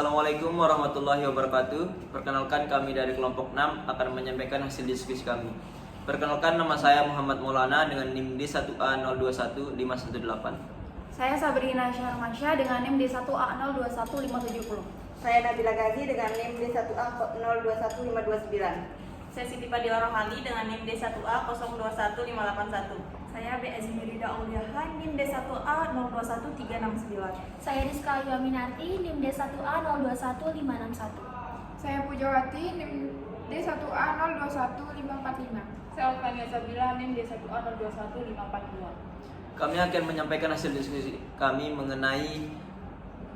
Assalamualaikum warahmatullahi wabarakatuh. Perkenalkan, kami dari kelompok 6 akan menyampaikan hasil diskusi kami. Perkenalkan, nama saya Muhammad Maulana dengan NIM D1A021518. Saya Sabrina Syarmansyah dengan NIM D1A021570. Saya Nabila Gazi dengan NIM D1A021529. Saya Siti Fadila Rohali dengan NIM D1A021581. Saya B. Azmirida Auliaha, NIM D1A021369. Saya Rizka Ayu Aminarti, NIM D1A021561. Saya Pujawati, NIM D1A021545. Saya Alfania Sabila, NIM D1A021542. Kami akan menyampaikan hasil diskusi kami mengenai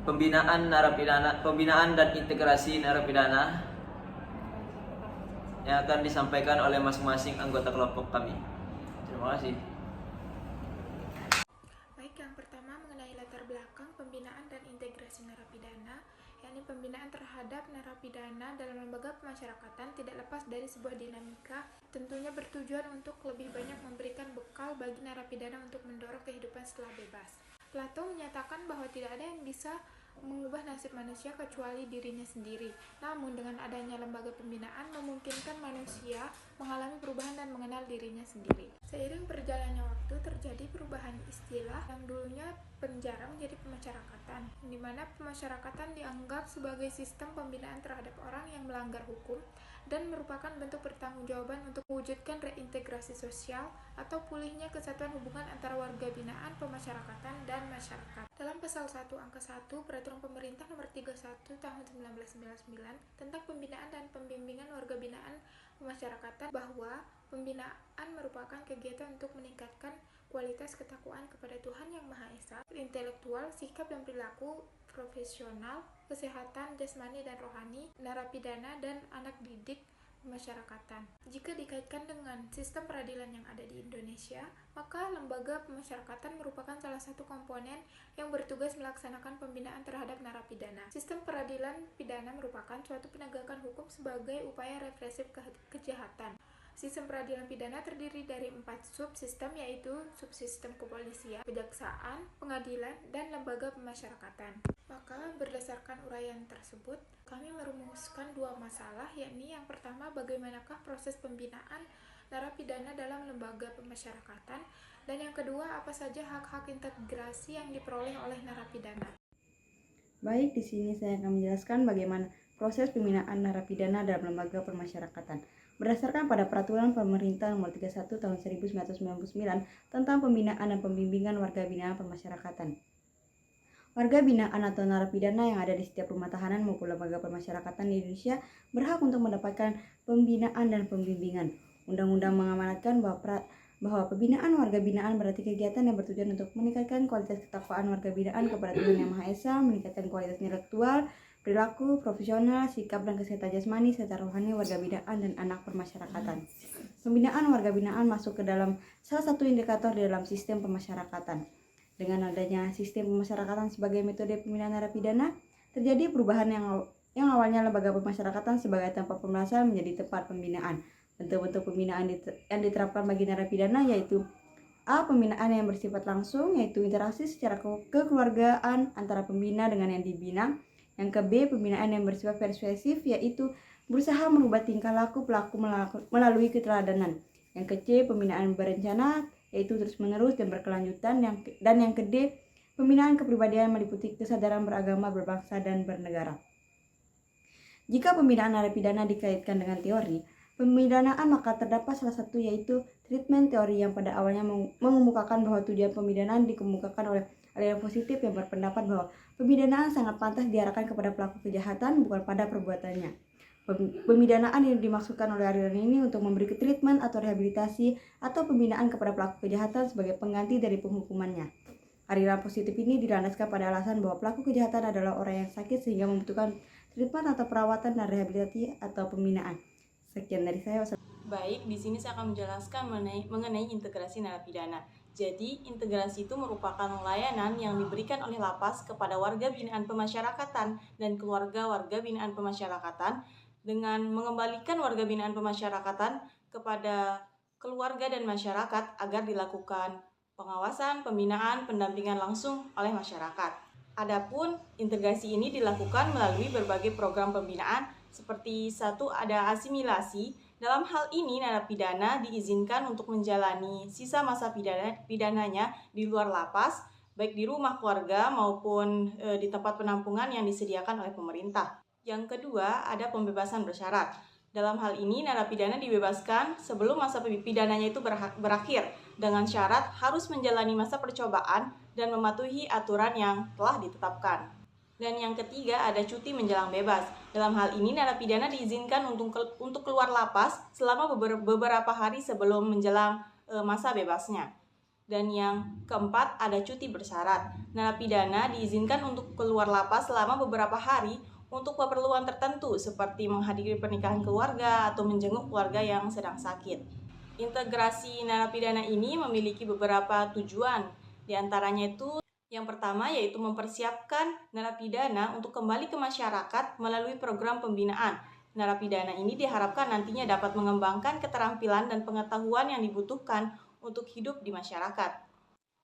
pembinaan dan integrasi narapidana yang akan disampaikan oleh masing-masing anggota kelompok kami. Terima kasih. Baik, yang pertama mengenai latar belakang pembinaan dan integrasi narapidana, yakni pembinaan terhadap narapidana dalam lembaga pemasyarakatan tidak lepas dari sebuah dinamika, tentunya bertujuan untuk lebih banyak memberikan bekal bagi narapidana untuk mendorong kehidupan setelah bebas. Plato menyatakan bahwa tidak ada yang bisa mengubah nasib manusia kecuali dirinya sendiri. Namun dengan adanya lembaga pembinaan memungkinkan manusia mengalami perubahan dan mengenal dirinya sendiri. Seiring berjalannya waktu terjadi perubahan istilah yang dulunya penjara menjadi pemasyarakatan, di mana pemasyarakatan dianggap sebagai sistem pembinaan terhadap orang yang melanggar hukum dan merupakan bentuk pertanggungjawaban untuk mewujudkan reintegrasi sosial atau pulihnya kesatuan hubungan antara warga binaan, pemasyarakatan, dan masyarakat. Dalam pasal 1 angka 1 Peraturan Pemerintah Nomor 31 Tahun 1999 tentang pembinaan dan pembimbingan warga binaan pemasyarakatan, bahwa pembinaan merupakan kegiatan untuk meningkatkan kualitas ketakwaan kepada Tuhan Yang Maha Esa, intelektual, sikap dan perilaku profesional, kesehatan jasmani dan rohani, narapidana dan anak didik pemasyarakatan. Jika dikaitkan dengan sistem peradilan yang ada di Indonesia, maka lembaga pemasyarakatan merupakan salah satu komponen yang bertugas melaksanakan pembinaan terhadap narapidana. Sistem peradilan pidana merupakan suatu penegakan hukum sebagai upaya represif kejahatan. Sistem peradilan pidana terdiri dari 4 subsistem, yaitu subsistem kepolisian, kejaksaan, pengadilan, dan lembaga pemasyarakatan. Maka berdasarkan uraian tersebut, kami merumuskan 2 masalah, yakni yang pertama, bagaimanakah proses pembinaan narapidana dalam lembaga pemasyarakatan, dan yang kedua, apa saja hak-hak integrasi yang diperoleh oleh narapidana. Baik, di sini saya akan menjelaskan bagaimana proses pembinaan narapidana dalam lembaga pemasyarakatan. Berdasarkan pada Peraturan Pemerintah Nomor 31 Tahun 1999 tentang pembinaan dan pembimbingan warga binaan pemasyarakatan. Warga binaan atau narapidana yang ada di setiap rumah tahanan maupun lembaga pemasyarakatan di Indonesia berhak untuk mendapatkan pembinaan dan pembimbingan. Undang-undang mengamanatkan bahwa pembinaan warga binaan berarti kegiatan yang bertujuan untuk meningkatkan kualitas ketakwaan warga binaan kepada Tuhan Yang Maha Esa, meningkatkan kualitas intelektual, perilaku, profesional, sikap dan kesehatan jasmani serta rohani warga binaan dan anak permasyarakatan. Pembinaan warga binaan masuk ke dalam salah satu indikator di dalam sistem pemasyarakatan. Dengan adanya sistem pemasyarakatan sebagai metode pembinaan narapidana, terjadi perubahan yang awalnya lembaga pemasyarakatan sebagai tempat pembahasan menjadi tempat pembinaan. Bentuk-bentuk pembinaan yang diterapkan bagi narapidana yaitu A. Pembinaan yang bersifat langsung, yaitu interaksi secara kekeluargaan antara pembina dengan yang dibina. Yang ke B, pembinaan yang bersifat persuasif, yaitu berusaha merubah tingkah laku pelaku melalui keteladanan. Yang ke C, pembinaan berencana, yaitu terus-menerus dan berkelanjutan. Dan yang ke D, pembinaan kepribadian meliputi kesadaran beragama, berbangsa, dan bernegara. Jika pembinaan narapidana dikaitkan dengan teori pemidanaan, maka terdapat salah satu, yaitu treatment teori yang pada awalnya mengemukakan bahwa tujuan pemidanaan dikemukakan oleh aliran positif yang berpendapat bahwa pemidanaan sangat pantas diarahkan kepada pelaku kejahatan, bukan pada perbuatannya. Pemidanaan yang dimaksudkan oleh aliran ini untuk memberi treatment atau rehabilitasi atau pembinaan kepada pelaku kejahatan sebagai pengganti dari penghukumannya. Aliran positif ini dilandaskan pada alasan bahwa pelaku kejahatan adalah orang yang sakit sehingga membutuhkan treatment atau perawatan dan rehabilitasi atau pembinaan. Sekian dari saya. Baik, di sini saya akan menjelaskan mengenai integrasi narapidana. Jadi, integrasi itu merupakan layanan yang diberikan oleh lapas kepada warga binaan pemasyarakatan dan keluarga warga binaan pemasyarakatan dengan mengembalikan warga binaan pemasyarakatan kepada keluarga dan masyarakat agar dilakukan pengawasan, pembinaan, pendampingan langsung oleh masyarakat. Adapun integrasi ini dilakukan melalui berbagai program pembinaan seperti satu ada asimilasi. Dalam hal ini narapidana diizinkan untuk menjalani sisa masa pidananya di luar lapas, baik di rumah keluarga maupun di tempat penampungan yang disediakan oleh pemerintah. Yang kedua ada pembebasan bersyarat. Dalam hal ini narapidana dibebaskan sebelum masa pidananya itu berakhir dengan syarat harus menjalani masa percobaan dan mematuhi aturan yang telah ditetapkan. Dan yang ketiga ada cuti menjelang bebas. Dalam hal ini narapidana diizinkan untuk keluar lapas selama beberapa hari sebelum menjelang masa bebasnya. Dan yang keempat ada cuti bersyarat. Narapidana diizinkan untuk keluar lapas selama beberapa hari untuk keperluan tertentu seperti menghadiri pernikahan keluarga atau menjenguk keluarga yang sedang sakit. Integrasi narapidana ini memiliki beberapa tujuan. Di antaranya itu yang pertama yaitu mempersiapkan narapidana untuk kembali ke masyarakat melalui program pembinaan. Narapidana ini diharapkan nantinya dapat mengembangkan keterampilan dan pengetahuan yang dibutuhkan untuk hidup di masyarakat.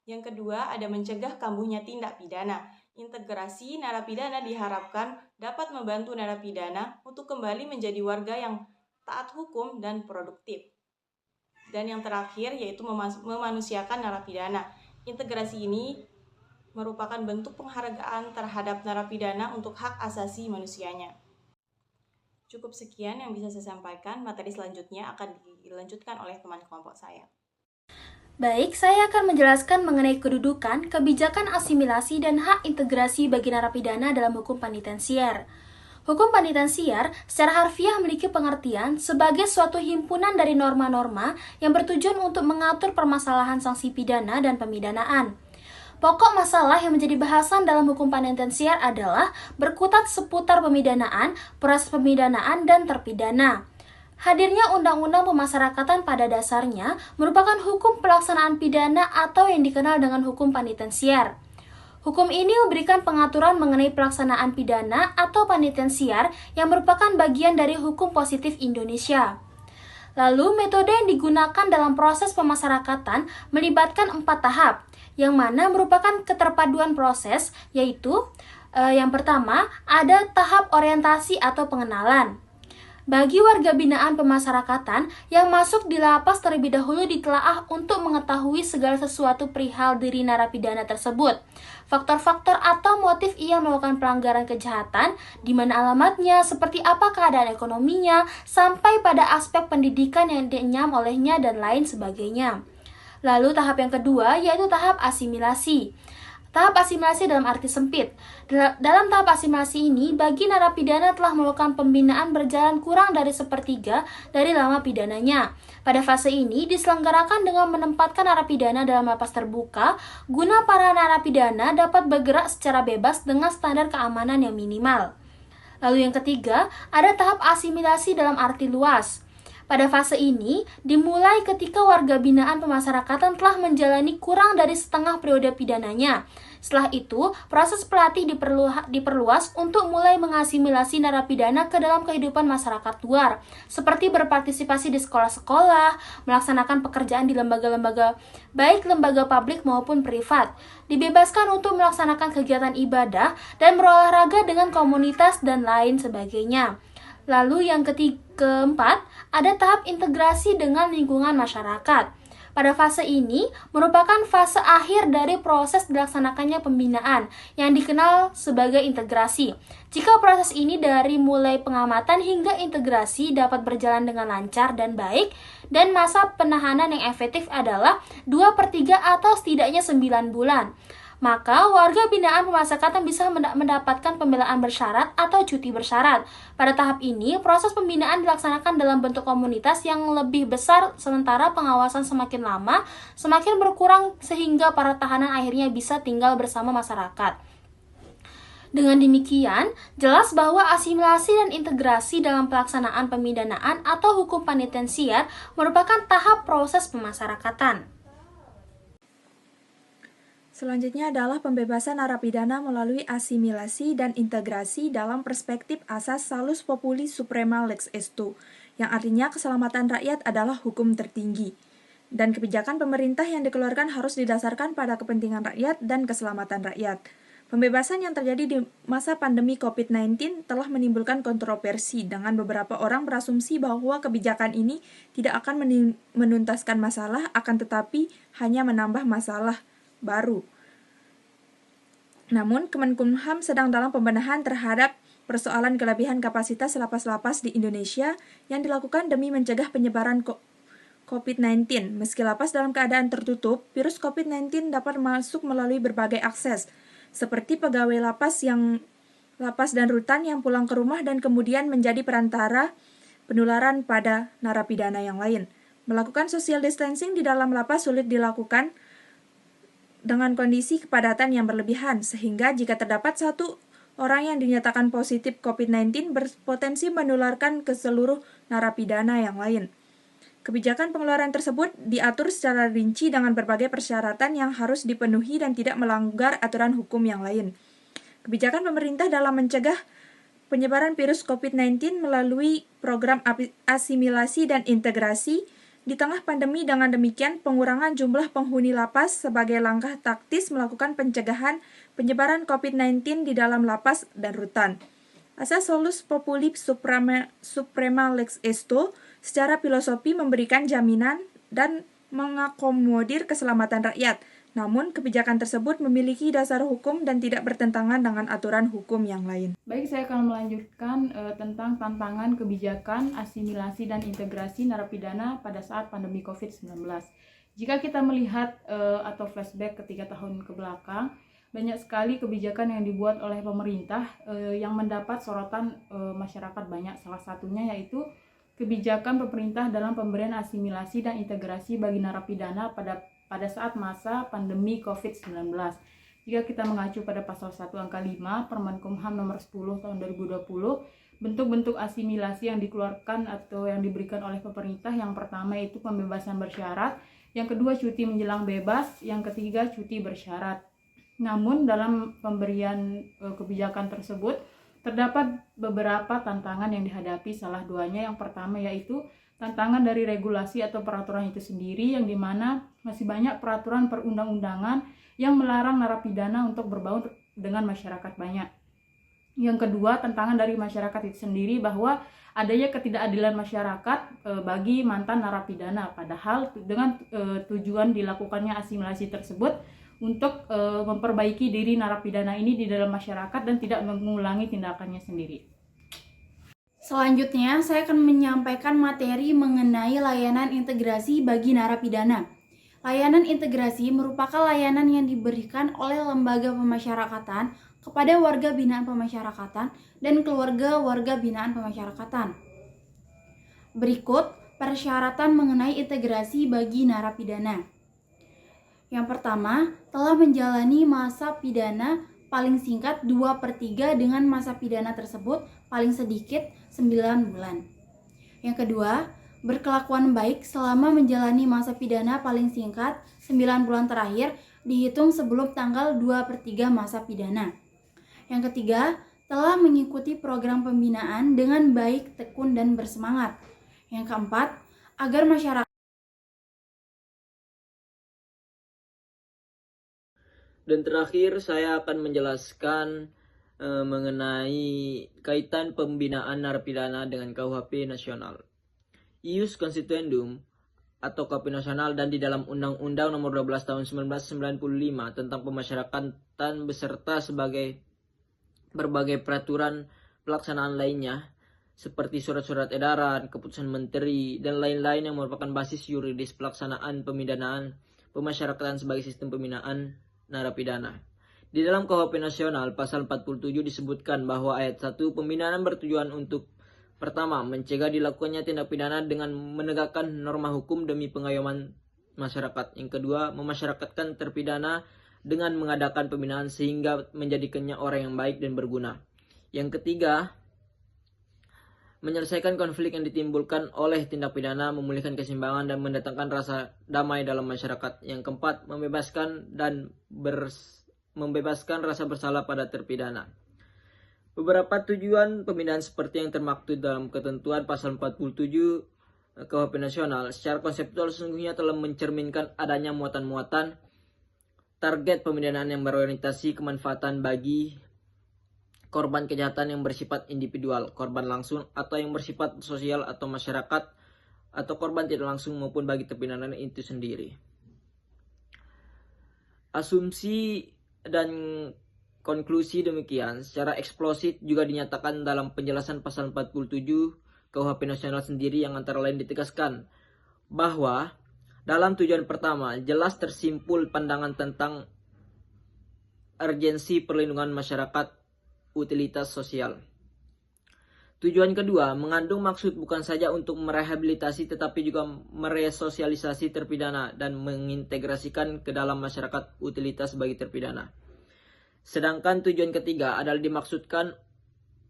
Yang kedua ada mencegah kambuhnya tindak pidana. Integrasi narapidana diharapkan dapat membantu narapidana untuk kembali menjadi warga yang taat hukum dan produktif. Dan yang terakhir yaitu memanusiakan narapidana. Integrasi ini merupakan bentuk penghargaan terhadap narapidana untuk hak asasi manusianya. Cukup sekian yang bisa saya sampaikan, materi selanjutnya akan dilanjutkan oleh teman kelompok saya. Baik, saya akan menjelaskan mengenai kedudukan, kebijakan asimilasi, dan hak integrasi bagi narapidana dalam hukum penitensier. Hukum penitensier secara harfiah memiliki pengertian sebagai suatu himpunan dari norma-norma yang bertujuan untuk mengatur permasalahan sanksi pidana dan pemidanaan. Pokok masalah yang menjadi bahasan dalam hukum penitensier adalah berkutat seputar pemidanaan, proses pemidanaan, dan terpidana. Hadirnya undang-undang pemasyarakatan pada dasarnya merupakan hukum pelaksanaan pidana atau yang dikenal dengan hukum penitensier. Hukum ini memberikan pengaturan mengenai pelaksanaan pidana atau penitensier yang merupakan bagian dari hukum positif Indonesia. Lalu, metode yang digunakan dalam proses pemasyarakatan melibatkan 4 tahap, yang mana merupakan keterpaduan proses, yaitu yang pertama ada tahap orientasi atau pengenalan. Bagi warga binaan pemasyarakatan yang masuk di lapas terlebih dahulu ditelaah untuk mengetahui segala sesuatu perihal diri narapidana tersebut, faktor-faktor atau motif ia melakukan pelanggaran kejahatan, di mana alamatnya, seperti apa keadaan ekonominya, sampai pada aspek pendidikan yang dinyam olehnya dan lain sebagainya. Lalu tahap yang kedua yaitu tahap asimilasi. Tahap asimilasi dalam arti sempit. Dalam tahap asimilasi ini, bagi narapidana telah melakukan pembinaan berjalan kurang dari 1/3 dari lama pidananya. Pada fase ini diselenggarakan dengan menempatkan narapidana dalam lapas terbuka, guna para narapidana dapat bergerak secara bebas dengan standar keamanan yang minimal. Lalu yang ketiga, ada tahap asimilasi dalam arti luas. Pada fase ini, dimulai ketika warga binaan pemasyarakatan telah menjalani kurang dari setengah periode pidananya. Setelah itu, proses pelatih diperluas untuk mulai mengasimilasi narapidana ke dalam kehidupan masyarakat luar, seperti berpartisipasi di sekolah-sekolah, melaksanakan pekerjaan di lembaga-lembaga, baik lembaga publik maupun privat, dibebaskan untuk melaksanakan kegiatan ibadah, dan berolahraga dengan komunitas dan lain sebagainya. Lalu yang keempat, ada tahap integrasi dengan lingkungan masyarakat. Pada fase ini merupakan fase akhir dari proses dilaksanakannya pembinaan yang dikenal sebagai integrasi. Jika proses ini dari mulai pengamatan hingga integrasi dapat berjalan dengan lancar dan baik, dan masa penahanan yang efektif adalah 2/3 atau setidaknya 9 bulan. Maka warga binaan pemasyarakatan bisa mendapatkan pembelaan bersyarat atau cuti bersyarat. Pada tahap ini, proses pembinaan dilaksanakan dalam bentuk komunitas yang lebih besar, sementara pengawasan semakin lama, semakin berkurang sehingga para tahanan akhirnya bisa tinggal bersama masyarakat. Dengan demikian, jelas bahwa asimilasi dan integrasi dalam pelaksanaan pemidanaan atau hukum penitensier merupakan tahap proses pemasyarakatan. Selanjutnya adalah pembebasan narapidana melalui asimilasi dan integrasi dalam perspektif asas salus populi suprema lex esto, yang artinya keselamatan rakyat adalah hukum tertinggi. Dan kebijakan pemerintah yang dikeluarkan harus didasarkan pada kepentingan rakyat dan keselamatan rakyat. Pembebasan yang terjadi di masa pandemi COVID-19 telah menimbulkan kontroversi dengan beberapa orang berasumsi bahwa kebijakan ini tidak akan menuntaskan masalah, akan tetapi hanya menambah masalah baru. Namun, Kemenkumham sedang dalam pembenahan terhadap persoalan kelebihan kapasitas lapas-lapas di Indonesia yang dilakukan demi mencegah penyebaran COVID-19. Meski lapas dalam keadaan tertutup, virus COVID-19 dapat masuk melalui berbagai akses, seperti pegawai lapas dan rutan yang pulang ke rumah dan kemudian menjadi perantara penularan pada narapidana yang lain. Melakukan social distancing di dalam lapas sulit dilakukan dengan kondisi kepadatan yang berlebihan, sehingga jika terdapat satu orang yang dinyatakan positif COVID-19 berpotensi menularkan ke seluruh narapidana yang lain. Kebijakan pengeluaran tersebut diatur secara rinci dengan berbagai persyaratan yang harus dipenuhi dan tidak melanggar aturan hukum yang lain. Kebijakan pemerintah dalam mencegah penyebaran virus COVID-19 melalui program asimilasi dan integrasi di tengah pandemi. Dengan demikian, pengurangan jumlah penghuni lapas sebagai langkah taktis melakukan pencegahan penyebaran COVID-19 di dalam lapas dan rutan. Asas solus populi suprema lex esto secara filosofi memberikan jaminan dan mengakomodir keselamatan rakyat. Namun, kebijakan tersebut memiliki dasar hukum dan tidak bertentangan dengan aturan hukum yang lain. Baik, saya akan melanjutkan tentang tantangan kebijakan asimilasi dan integrasi narapidana pada saat pandemi COVID-19. Jika kita melihat atau flashback ke 3 tahun ke belakang, banyak sekali kebijakan yang dibuat oleh pemerintah yang mendapat sorotan masyarakat banyak. Salah satunya yaitu kebijakan pemerintah dalam pemberian asimilasi dan integrasi bagi narapidana pada saat masa pandemi COVID-19. Jika kita mengacu pada pasal 1 angka 5 Permenkumham nomor 10 tahun 2020, bentuk-bentuk asimilasi yang dikeluarkan atau yang diberikan oleh pemerintah, yang pertama itu pembebasan bersyarat, yang kedua cuti menjelang bebas, yang ketiga cuti bersyarat. Namun dalam pemberian kebijakan tersebut terdapat beberapa tantangan yang dihadapi. Salah duanya yang pertama yaitu tantangan dari regulasi atau peraturan itu sendiri, yang dimana masih banyak peraturan perundang-undangan yang melarang narapidana untuk berbaur dengan masyarakat banyak. Yang kedua, tantangan dari masyarakat itu sendiri bahwa adanya ketidakadilan masyarakat bagi mantan narapidana, padahal dengan tujuan dilakukannya asimilasi tersebut untuk memperbaiki diri narapidana ini di dalam masyarakat dan tidak mengulangi tindakannya sendiri. Selanjutnya, saya akan menyampaikan materi mengenai layanan integrasi bagi narapidana. Layanan integrasi merupakan layanan yang diberikan oleh lembaga pemasyarakatan kepada warga binaan pemasyarakatan dan keluarga warga binaan pemasyarakatan. Berikut persyaratan mengenai integrasi bagi narapidana. Yang pertama, telah menjalani masa pidana paling singkat 2/3 dengan masa pidana tersebut paling sedikit 9 bulan. Yang kedua, berkelakuan baik selama menjalani masa pidana paling singkat 9 bulan terakhir dihitung sebelum tanggal 2/3 masa pidana. Yang ketiga, telah mengikuti program pembinaan dengan baik, tekun, dan bersemangat. Yang keempat, agar masyarakat. Dan terakhir saya akan menjelaskan mengenai kaitan pembinaan narapidana dengan KUHP nasional. Ius Constituendum atau KUHP nasional dan di dalam Undang-Undang Nomor 12 Tahun 1995 tentang pemasyarakatan beserta sebagai berbagai peraturan pelaksanaan lainnya seperti surat-surat edaran, keputusan menteri, dan lain-lain yang merupakan basis yuridis pelaksanaan pemidanaan pemasyarakatan sebagai sistem pembinaan narapidana. Di dalam KUHP nasional pasal 47 disebutkan bahwa ayat 1 pembinaan bertujuan untuk pertama, mencegah dilakukannya tindak pidana dengan menegakkan norma hukum demi pengayoman masyarakat. Yang kedua, memasyarakatkan terpidana dengan mengadakan pembinaan sehingga menjadikannya orang yang baik dan berguna. Yang ketiga, menyelesaikan konflik yang ditimbulkan oleh tindak pidana, memulihkan keseimbangan dan mendatangkan rasa damai dalam masyarakat. Yang keempat, membebaskan rasa bersalah pada terpidana. Beberapa tujuan pembinaan seperti yang termaktub dalam ketentuan pasal 47 KUHP nasional secara konseptual sesungguhnya telah mencerminkan adanya muatan-muatan target pemidanaan yang berorientasi kemanfaatan bagi korban kejahatan yang bersifat individual, korban langsung atau yang bersifat sosial atau masyarakat, atau korban tidak langsung maupun bagi terpidana itu sendiri. Asumsi dan konklusi demikian secara eksplisit juga dinyatakan dalam penjelasan pasal 47 KUHP Nasional sendiri, yang antara lain ditegaskan bahwa dalam tujuan pertama jelas tersimpul pandangan tentang urgensi perlindungan masyarakat utilitas sosial. Tujuan kedua mengandung maksud bukan saja untuk merehabilitasi tetapi juga meresosialisasi terpidana dan mengintegrasikan ke dalam masyarakat utilitas bagi terpidana. Sedangkan tujuan ketiga adalah dimaksudkan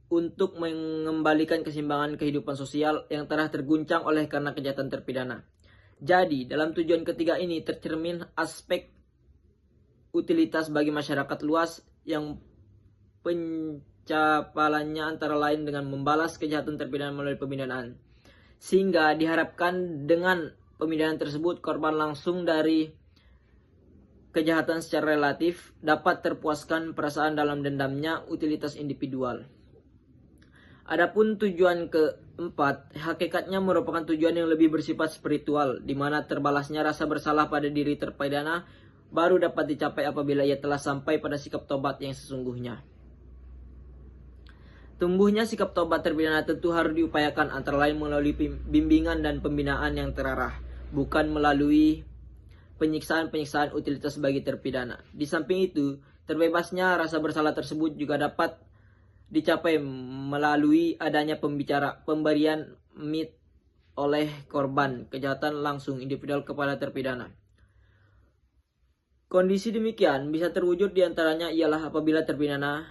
untuk mengembalikan keseimbangan kehidupan sosial yang telah terguncang oleh karena kejahatan terpidana. Jadi, dalam tujuan ketiga ini tercermin aspek utilitas bagi masyarakat luas yang pencapalannya antara lain dengan membalas kejahatan terpidana melalui pemidanaan. Sehingga diharapkan dengan pemidanaan tersebut korban langsung dari kejahatan secara relatif dapat terpuaskan perasaan dalam dendamnya utilitas individual. Adapun tujuan keempat, hakikatnya merupakan tujuan yang lebih bersifat spiritual, di mana terbalasnya rasa bersalah pada diri terpidana baru dapat dicapai apabila ia telah sampai pada sikap tobat yang sesungguhnya. Tumbuhnya sikap tobat terpidana tentu harus diupayakan antara lain melalui bimbingan dan pembinaan yang terarah, bukan melalui penyiksaan-penyiksaan utilitas bagi terpidana. Di samping itu, terbebasnya rasa bersalah tersebut juga dapat dicapai melalui adanya pemberian MIT oleh korban kejahatan langsung individual kepada terpidana. Kondisi demikian bisa terwujud diantaranya ialah apabila terpidana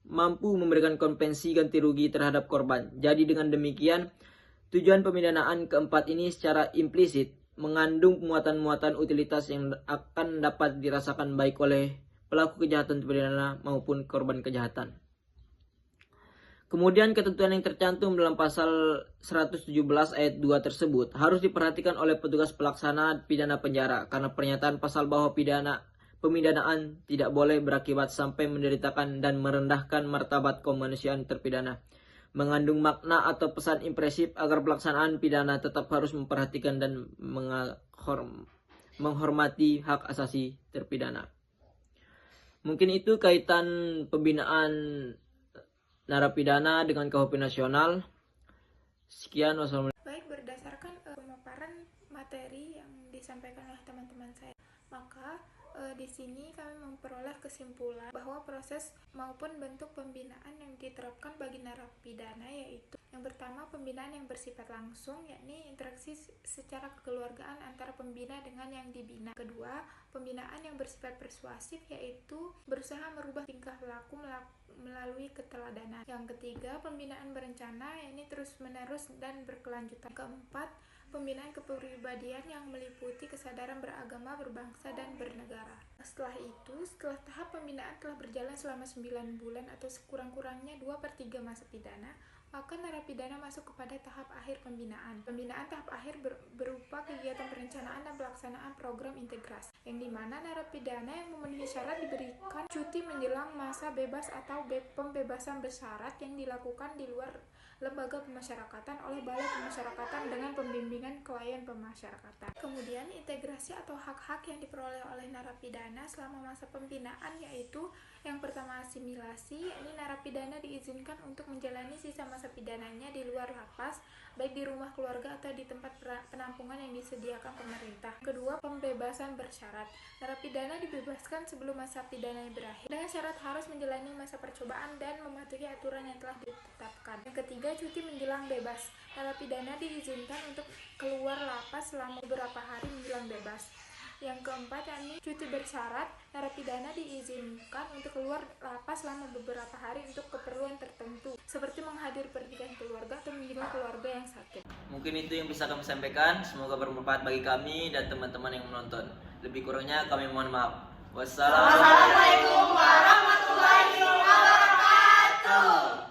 mampu memberikan kompensi ganti rugi terhadap korban. Jadi dengan demikian, tujuan pemidanaan keempat ini secara implisit mengandung muatan-muatan utilitas yang akan dapat dirasakan baik oleh pelaku kejahatan terpidana maupun korban kejahatan. Kemudian ketentuan yang tercantum dalam pasal 117 ayat 2 tersebut harus diperhatikan oleh petugas pelaksana pidana penjara, karena pernyataan pasal bahwa pemidanaan tidak boleh berakibat sampai menderitakan dan merendahkan martabat kemanusiaan terpidana, mengandung makna atau pesan impresif agar pelaksanaan pidana tetap harus memperhatikan dan menghormati hak asasi terpidana. Mungkin itu kaitan pembinaan narapidana dengan KUHP nasional. Sekian, wassalamualaikum. Baik, berdasarkan pemaparan materi yang disampaikan oleh teman-teman saya, maka di sini kami memperoleh kesimpulan bahwa proses maupun bentuk pembinaan yang diterapkan bagi narapidana yaitu yang pertama, pembinaan yang bersifat langsung, yakni interaksi secara kekeluargaan antara pembina dengan yang dibina. Kedua, pembinaan yang bersifat persuasif, yaitu berusaha merubah tingkah laku melalui keteladanan. Yang ketiga, pembinaan berencana, yakni terus-menerus dan berkelanjutan. Keempat, pembinaan kepribadian yang meliputi kesadaran beragama, berbangsa, dan bernegara. Setelah itu, setelah tahap pembinaan telah berjalan selama 9 bulan atau sekurang-kurangnya 2/3 masa pidana, maka narapidana masuk kepada tahap akhir pembinaan. Pembinaan tahap akhir berupa kegiatan perencanaan dan pelaksanaan program integrasi, yang dimana narapidana yang memenuhi syarat diberikan cuti menjelang masa bebas atau pembebasan bersyarat yang dilakukan di luar lembaga pemasyarakatan oleh Balai Pemasyarakatan dengan pembimbingan klien pemasyarakatan. Kemudian integrasi atau hak-hak yang diperoleh oleh narapidana selama masa pembinaan yaitu yang pertama asimilasi, yakni narapidana diizinkan untuk menjalani sisa masa pidananya di luar lapas, baik di rumah keluarga atau di tempat penampungan yang disediakan pemerintah. Kedua, pembebasan bersyarat. Narapidana dibebaskan sebelum masa pidananya berakhir dengan syarat harus menjalani masa percobaan dan mematuhi aturan yang telah ditetapkan. Yang ketiga, cuti menjelang bebas. Narapidana diizinkan untuk keluar lapas selama beberapa hari menjelang bebas. Yang keempat, yakni cuti bersyarat. Narapidana diizinkan untuk keluar lapas selama beberapa hari untuk keperluan tertentu, seperti menghadiri pernikahan keluarga atau menjenguk keluarga yang sakit. Mungkin itu yang bisa kami sampaikan. Semoga bermanfaat bagi kami dan teman-teman yang menonton. Lebih kurangnya kami mohon maaf. Wassalamualaikum warahmatullahi wabarakatuh.